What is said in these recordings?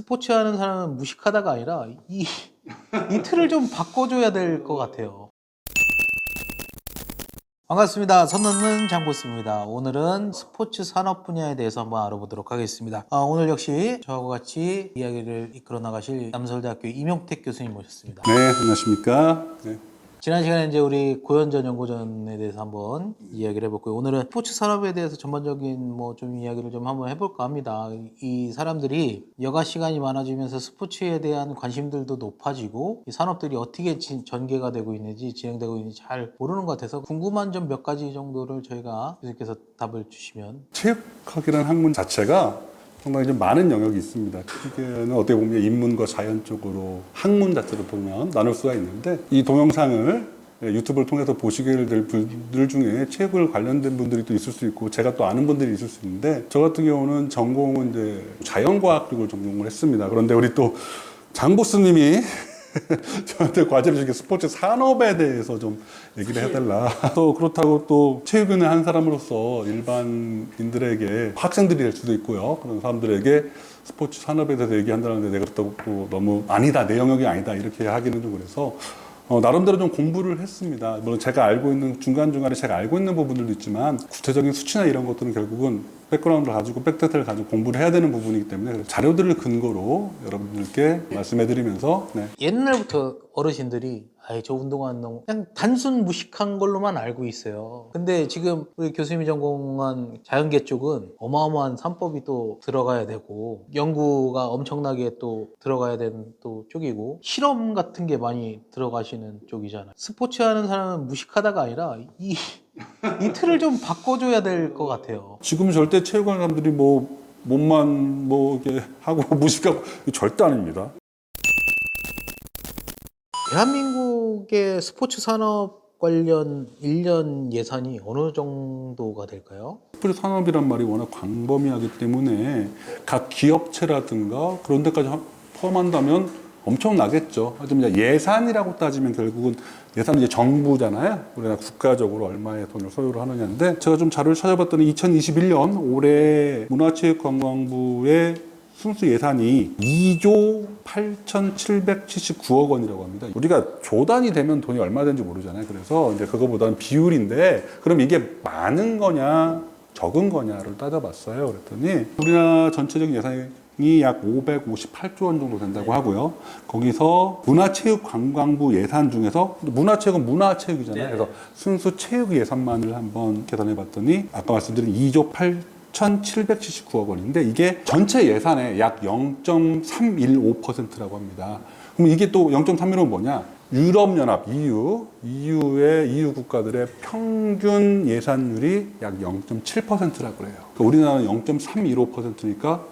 스포츠 하는 사람은 무식하다가 아니라 이 틀을 좀 바꿔줘야 될 것 같아요. 반갑습니다. 선 넘는 장보스입니다. 오늘은 스포츠 산업 분야에 대해서 한번 알아보도록 하겠습니다. 오늘 역시 저하고 같이 이야기를 이끌어 나가실 남서울대학교 임용택 교수님 모셨습니다. 네, 안녕하십니까. 네. 지난 시간에 이제 우리 고연전 연고전에 대해서 한번 이야기를 해봤고요. 오늘은 스포츠 산업에 대해서 전반적인 뭐 좀 이야기를 좀 한번 해볼까 합니다. 이 사람들이 여가 시간이 많아지면서 스포츠에 대한 관심들도 높아지고 이 산업들이 어떻게 전개가 되고 있는지 진행되고 있는지 잘 모르는 것 같아서 궁금한 점 몇 가지 정도를 저희가 교수님께서 답을 주시면. 체육학이라는 학문 자체가 상당히 좀 많은 영역이 있습니다. 크게는 어떻게 보면 인문과 자연 쪽으로 학문 자체로 보면 나눌 수가 있는데, 이 동영상을 유튜브를 통해서 보시게 될 분들 중에 체육을 관련된 분들이 또 있을 수 있고 제가 또 아는 분들이 있을 수 있는데, 저 같은 경우는 전공은 이제 자연과학 쪽을 전공을 했습니다. 그런데 우리 또 장보스님이 저한테 과제를 주게 스포츠 산업에 대해서 좀 얘기를 해달라. 또 그렇다고 또 체육인의 한 사람으로서 일반인들에게 학생들이 될 수도 있고요. 그런 사람들에게 스포츠 산업에 대해서 얘기한다는데 내가 또 너무 아니다, 내 영역이 아니다 이렇게 하기는 좀 그래서 나름대로 좀 공부를 했습니다. 물론 제가 알고 있는 중간중간에 제가 알고 있는 부분들도 있지만 구체적인 수치나 이런 것들은 결국은 백그라운드를 가지고 백데이터를 가지고 공부를 해야 되는 부분이기 때문에 자료들을 근거로 여러분들께 말씀해드리면서 옛날부터 어르신들이 저 운동하는 놈 그냥 단순 무식한 걸로만 알고 있어요. 근데 지금 우리 교수님이 전공한 자연계 쪽은 어마어마한 산법이 또 들어가야 되고 연구가 엄청나게 또 들어가야 되는 또 쪽이고 실험 같은 게 많이 들어가시는 쪽이잖아요. 스포츠 하는 사람은 무식하다가 아니라 이 틀을 좀 바꿔줘야 될 것 같아요. 지금 절대 체육관 사람들이 뭐 몸만 뭐 이렇게 하고 무식하고 절대 아닙니다. 대한민국의 스포츠 산업 관련 1년 예산이 어느 정도가 될까요? 스포츠 산업이란 말이 워낙 광범위하기 때문에 각 기업체라든가 그런 데까지 포함한다면 엄청나겠죠. 하지만 예산이라고 따지면 결국은 예산은 이제 정부잖아요. 우리나라 국가적으로 얼마의 돈을 소요를 하느냐인데, 제가 좀 자료를 찾아봤더니 2021년 올해 문화체육관광부의 순수 예산이 2조 8,779억 원이라고 합니다. 우리가 조 단위 되면 돈이 얼마 되는지 모르잖아요. 그래서 이제 그거보다는 비율인데, 그럼 이게 많은 거냐 적은 거냐를 따져봤어요. 그랬더니 우리나라 전체적인 예산이 약 558조 원 정도 된다고 하고요. 거기서 문화체육관광부 예산 중에서, 문화체육은 문화체육이잖아요. 그래서 순수 체육 예산만을 한번 계산해 봤더니 아까 말씀드린 2조 8,779억 원인데 이게 전체 예산의 약 0.315%라고 합니다. 그럼 이게 또 0.315는 뭐냐? 유럽연합 EU의 EU 국가들의 평균 예산율이 약 0.7%라고 그래요. 그러니까 우리나라는 0.315%니까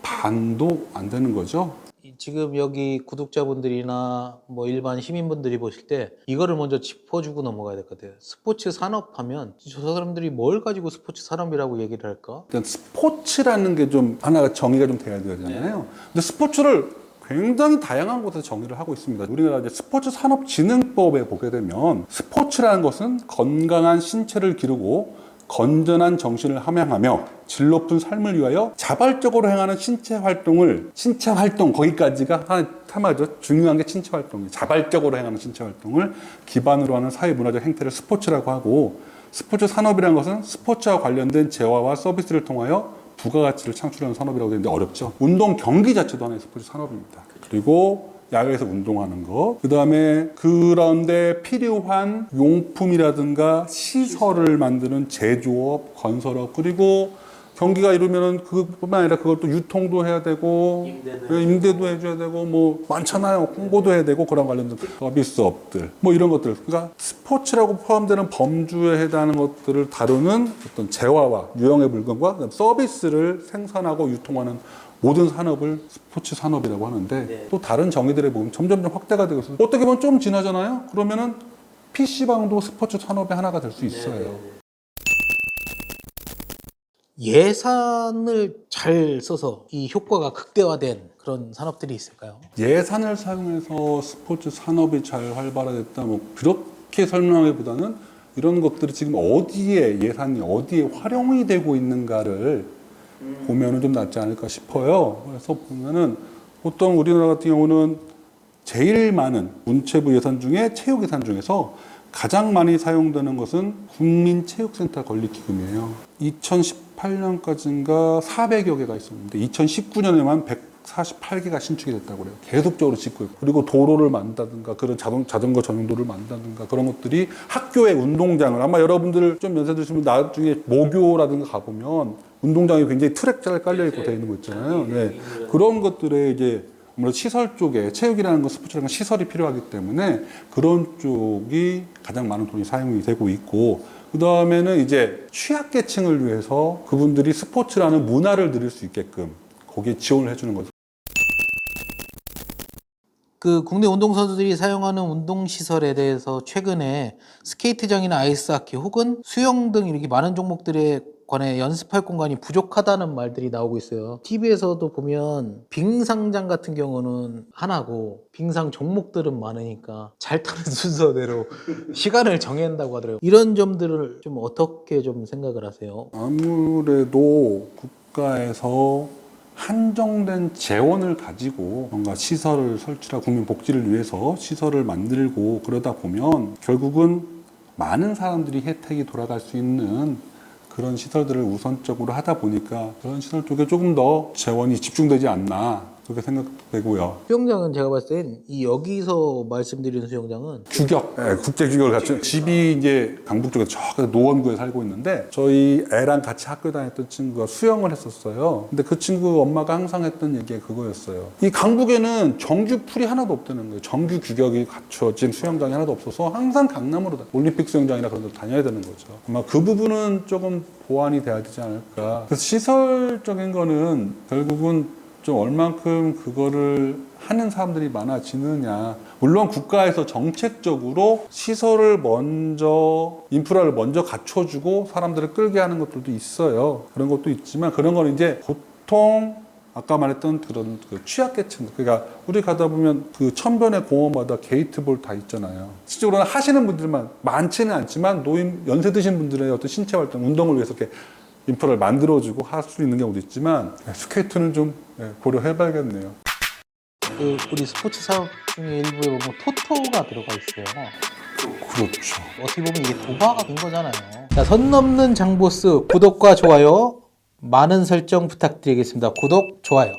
반도 안 되는 거죠. 지금 여기 구독자분들이나 뭐 일반 시민분들이 보실 때 이거를 먼저 짚어주고 넘어가야 될 것 같아요. 스포츠 산업 하면 저 사람들이 뭘 가지고 스포츠 산업이라고 얘기를 할까? 일단 스포츠라는 게 좀 하나가 정의가 좀 돼야 되잖아요. 근데 스포츠를 굉장히 다양한 곳에서 정의를 하고 있습니다. 우리나라 이제 스포츠 산업진흥법에 보게 되면 스포츠라는 것은 건강한 신체를 기르고 건전한 정신을 함양하며 질 높은 삶을 위하여 자발적으로 행하는 신체 활동, 거기까지가 하나죠. 중요한 게 신체 활동이에요. 자발적으로 행하는 신체 활동을 기반으로 하는 사회문화적 행태를 스포츠라고 하고, 스포츠 산업이라는 것은 스포츠와 관련된 재화와 서비스를 통하여 부가가치를 창출하는 산업이라고 되는데 어렵죠. 운동 경기 자체도 하나의 스포츠 산업입니다. 그리고 야외에서 운동하는 거, 그 다음에 그런데 필요한 용품이라든가 시설을 만드는 제조업, 건설업, 그리고 경기가 이루면은 그뿐만 아니라 그걸 또 유통도 해야 되고 임대도 해줘야 되고 뭐 많잖아요. 홍보도 해야 되고 그런 관련된 서비스업들 뭐 이런 것들, 그러니까 스포츠라고 포함되는 범주에 해당하는 것들을 다루는 어떤 재화와 유형의 물건과 서비스를 생산하고 유통하는 모든 산업을 스포츠 산업이라고 하는데, 또 다른 정의들에 보면 점점 확대가 되고 있어요. 어떻게 보면 좀 지나잖아요. 그러면은 PC방도 스포츠 산업의 하나가 될 수 있어요. 예산을 잘 써서 이 효과가 극대화된 그런 산업들이 있을까요? 예산을 사용해서 스포츠 산업이 잘 활발화됐다, 뭐 그렇게 설명하기보다는 이런 것들이 지금 어디에 예산이 어디에 활용이 되고 있는가를 보면은 좀 낫지 않을까 싶어요. 그래서 보면은 보통 우리나라 같은 경우는 제일 많은 문체부 예산 중에 체육 예산 중에서 가장 많이 사용되는 것은 국민체육센터 건립기금이에요. 2018년까지인가 400여 개가 있었는데 2019년에만 148개가 신축이 됐다고 그래요. 계속적으로 짓고 있고. 그리고 도로를 만든다든가 그런 자전거 전용도를 만든다든가 그런 것들이 학교의 운동장을 아마 여러분들 좀 연세 드시면 나중에 모교라든가 가보면 운동장이 굉장히 트랙 잘 깔려 있고 되어 있는 거 있잖아요. 네. 그런 것들에 이제 아무래도 시설 쪽에 체육이라는 건 스포츠라는 건 시설이 필요하기 때문에 그런 쪽이 가장 많은 돈이 사용이 되고 있고 그 다음에는 이제 취약계층을 위해서 그분들이 스포츠라는 문화를 누릴 수 있게끔 거기에 지원을 해주는 거죠. 그 국내 운동선수들이 사용하는 운동시설에 대해서 최근에 스케이트장이나 아이스하키 혹은 수영 등 이렇게 많은 종목들에 관해 연습할 공간이 부족하다는 말들이 나오고 있어요. TV에서도 보면 빙상장 같은 경우는 하나고 빙상 종목들은 많으니까 잘 타는 순서대로 시간을 정해야 한다고 하더라고요. 이런 점들을 좀 어떻게 좀 생각을 하세요? 아무래도 국가에서 한정된 재원을 가지고 뭔가 시설을 설치하고 국민 복지를 위해서 시설을 만들고 그러다 보면 결국은 많은 사람들이 혜택이 돌아갈 수 있는 그런 시설들을 우선적으로 하다 보니까 그런 시설 쪽에 조금 더 재원이 집중되지 않나 그렇게 생각되고요. 수영장은 제가 봤을 땐 이 여기서 말씀드리는 수영장은 규격, 국제 규격을 갖춘 집이 이제 강북 쪽에 저 노원구에 살고 있는데 저희 애랑 같이 학교 다녔던 친구가 수영을 했었어요. 근데 그 친구 엄마가 항상 했던 얘기가 그거였어요. 이 강북에는 정규 풀이 하나도 없다는 거예요. 정규 규격이 갖춰진 수영장이 하나도 없어서 항상 강남으로 올림픽 수영장이나 그런 데 다녀야 되는 거죠. 아마 그 부분은 조금 보완이 돼야 되지 않을까. 그래서 시설적인 거는 결국은 좀 얼만큼 그거를 하는 사람들이 많아지느냐. 물론 국가에서 정책적으로 시설을 먼저, 인프라를 먼저 갖춰주고 사람들을 끌게 하는 것들도 있어요. 그런 것도 있지만 그런 건 이제 보통 아까 말했던 그런 그 취약계층. 그러니까 우리 가다 보면 그 천변의 공원마다 게이트볼 다 있잖아요. 실제로는 하시는 분들만 많지는 않지만 노인, 연세 드신 분들의 어떤 신체 활동, 운동을 위해서 이렇게 인프라를 만들어주고 할 수 있는 경우도 있지만 스케이트는 좀 고려해봐야겠네요. 그 우리 스포츠 사업 중에 일부에 보면 토토가 들어가 있어요. 그렇죠. 어떻게 보면 이게 도박이 된 거잖아요. 자, 선 넘는 장보스 구독과 좋아요 많은 설정 부탁드리겠습니다. 구독, 좋아요.